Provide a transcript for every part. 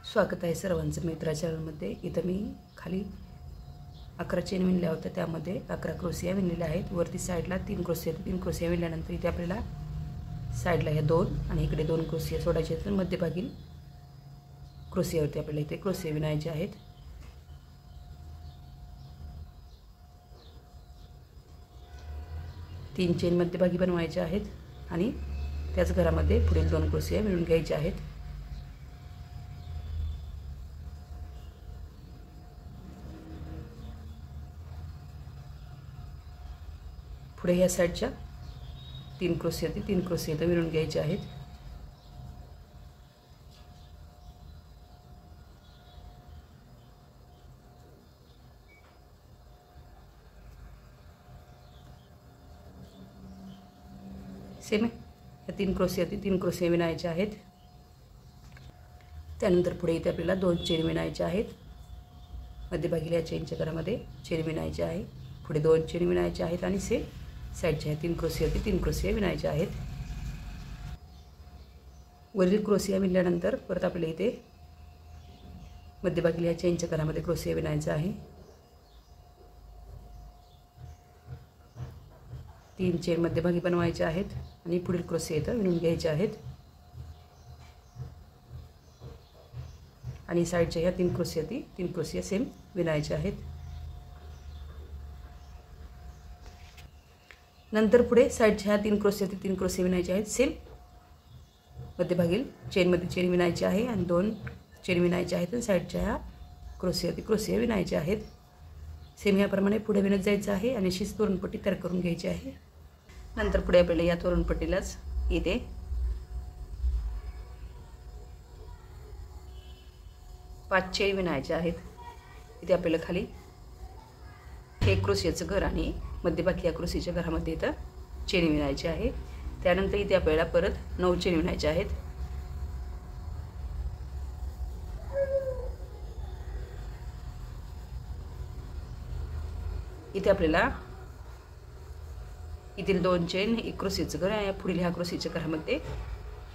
स्वागत आहे सर्वांचं मित्रा चॅनलमध्ये। इथं मी खाली 11 चेन विणल्या होत्या, त्यामध्ये 11 क्रोशिया विणलेल्या आहेत। वरती साईडला 3 क्रोशिया, 3 क्रोशिया विणल्यानंतर इथे आपल्याला साईडला ह्या 2 आणि इकडे 2 क्रोशिया सोडायचे आहेत। मध्यभागी क्रोशियावरती आपल्याला इथे क्रोशिया विणायचे आहेत। तीन चेन मध्यभागी बनवायचे आहेत आणि त्याच घरामध्ये पुढील 2 क्रोशिया विणून घ्यायचे आहेत। पुढे या साईडच्या 3 क्रोशिया विणून घ्यायचे आहेत। सेम या 3 क्रोशिया विणायचे आहेत। त्यानंतर पुढे इथे आपल्याला 2 चेन विणायचे आहेत। मध्यभागी या चेनच्या घरामध्ये चेन विणायचे आहे। पुढे 2 चेन विणायचे आहेत आणि से साईडच्या 3 क्रोशिया विणायचे आहेत। वरील क्रोशिया विणल्यानंतर परत आपल्याला इथे मध्यभागी या चेनच्या घरामध्ये क्रोशिया विणायचा आहे। 3 चेन मध्यभागी बनवायचे आहेत आणि पुढील क्रोशिया इथे विणून घ्यायचे आहेत आणि साईडच्या ह्या 3 क्रोशिया सेम विणायचे आहेत। नंतर पुढे साईडच्या ह्या 3 क्रोशिया विणायचे आहेत। सेम मध्यभागी चेनमध्ये चेन विणायची आहे आणि 2 चेन विणायचे आहेत आणि साईडच्या ह्या क्रोशिया विणायचे आहेत। सेम याप्रमाणे पुढे विणत जायचं आहे आणि अशीच तोरणपट्टी तयार करून घ्यायची आहे। नंतर पुढे आपल्याला या तोरणपट्टीलाच इथे 5 चेन विणायचे आहेत। इथे आपल्याला खाली एक क्रोशियाचं घर आणि मध्यभागी या क्रोशियाच्या घरामध्ये इथं चेन विणायची आहे। त्यानंतर इथे आपल्याला परत 9 चेन विणायचे आहेत। इथे आपल्याला इथील 2 चेन, एक क्रोशियाचं घर आणि पुढील ह्या क्रोशियाच्या घरामध्ये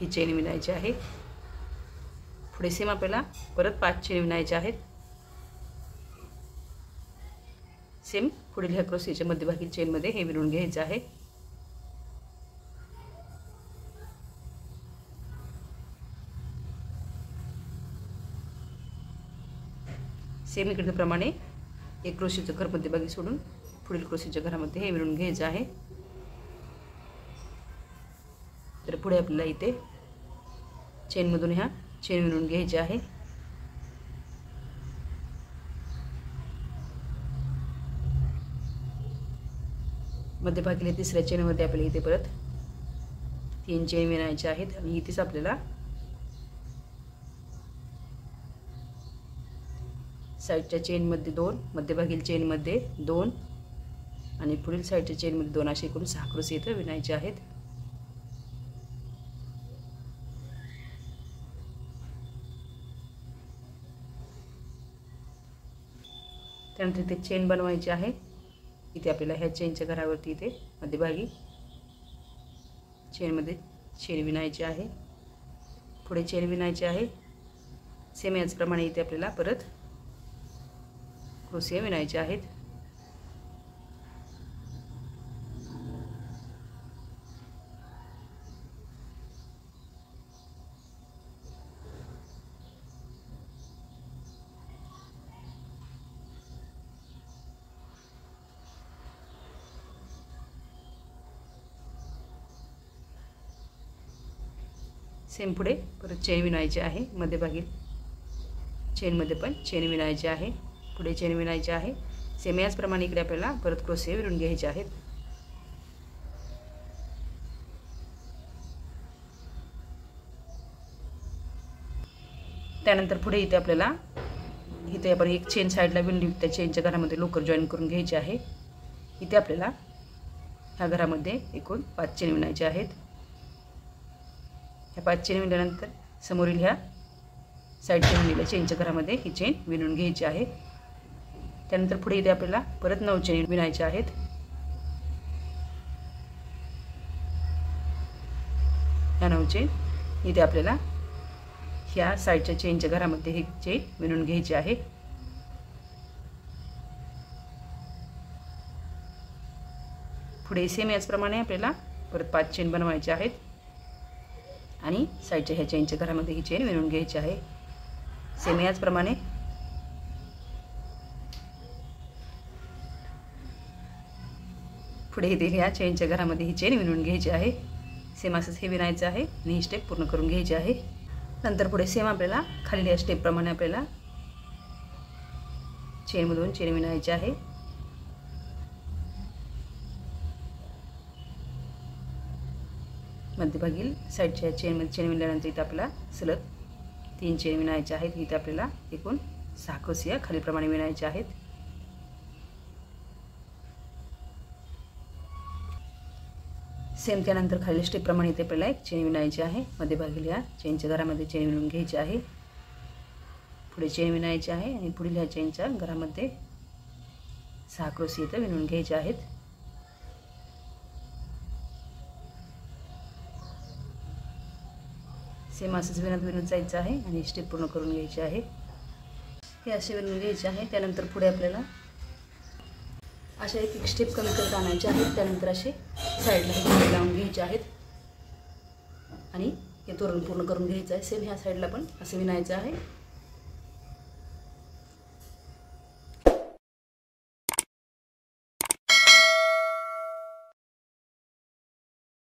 ही चेन विणायची आहे। पुढे सेम आपल्याला परत 5 चेन विणायचे आहेत। सेम पुढील ह्या क्रोशियाच्या मध्यभागी चेनमध्ये हे विणून घ्यायचे आहे। सेम इकडे प्रमाणे एक क्रोशियाचं घर मध्यभागी सोडून पुढील क्रोशियाच्या घरामध्ये हे विणून घ्यायचे आहे। तर पुढे आपल्याला इथे चेनमधून ह्या चेन विणून घ्यायचे आहे। मध्यभागी तिसऱ्या चेनमध्ये आपल्याला इथे परत 3 चेन विणायचे आहेत आणि इथेच आपल्याला साईडच्या चेनमध्ये 2, मध्यभागील चेनमध्ये 2 आणि पुढील साईडच्या चेनमध्ये 2 असे एकूण 6 क्रोशिया इथे विणायचे आहेत। त्यानंतर इथे चेन बनवायची आहे। इथे आपल्याला ह्या चेनच्या घरावरती इथे मध्यभागी चेनमध्ये चेन विणायची आहे। पुढे चेन विणायची आहे। सेम याचप्रमाणे इथे आपल्याला परत क्रोशिया विणायचे आहेत। सेम पुढे परत चेन विणायची आहे। मध्यभागी चेनमध्ये पण चेन विणायची आहे। पुढे चेन विणायची आहे। सेम याचप्रमाणे इकडे आपल्याला परत क्रोशिया विणून घ्यायचे आहेत। त्यानंतर पुढे इथे आपल्याला इथे आपण एक चेन साईडला विणली, त्या चेनच्या घरामध्ये लोकर जॉईन करून घ्यायचे आहे। इथे आपल्याला ह्या घरामध्ये एकूण 5 चेन विणायचे आहेत। ह्या 5 चेन विणल्यानंतर समोरील ह्या साईडच्या विणलेल्या चेनच्या घरामध्ये ही चेन विणून घ्यायची आहे। त्यानंतर पुढे इथे आपल्याला परत 9 चेन विणायचे आहेत। ह्या 9 चेन इथे आपल्याला ह्या साईडच्या चेनच्या घरामध्ये ही चेन विणून घ्यायची आहे. पुढे सेम याचप्रमाणे आपल्याला परत 5 चेन बनवायचे आहेत आणि साईडच्या ह्या चेनच्या घरामध्ये ही चेन विणून घ्यायची आहे. सेम याचप्रमाणे पुढे येथील ह्या चेनच्या घरामध्ये ही चेन विणून घ्यायची आहे. सेम असंच हे विणायचं आहे आणि ही स्टेप पूर्ण करून घ्यायची आहे. नंतर पुढे सेम आपल्याला खाली या स्टेपप्रमाणे आपल्याला चेनमधून चेन विणायची आहे. मध्यभागी साईडच्या चेनमध्ये चेन विणल्यानंतर इथं आपल्याला सलग 3 चेन विणायच्या आहेत. इथे आपल्याला एकूण 6 क्रोशिया खालीप्रमाणे विणायच्या आहेत. सेम त्यानंतर खाली स्टेपप्रमाणे इथे आपल्याला एक चेन विणायची आहे. मध्यभागी या चेनच्या घरामध्ये चेन विणून घ्यायची आहे. पुढे चेन विणायची आहे आणि पुढील ह्या चेनच्या घरामध्ये 6 क्रोशिया इथे विणून घ्यायचे आहेत. सेम असंच विणत जायचं आहे आणि स्टेप पूर्ण करून घ्यायची आहे. हे असे विणून घ्यायचे आहे. त्यानंतर पुढे आपल्याला अशा एक स्टेप कमी करत आणायचे आहेत. त्यानंतर असे साईडला हे लावून घ्यायचे आहेत आणि हे तोरण पूर्ण करून घ्यायचं आहे. सेम ह्या साईडला पण असं विणायचं आहे.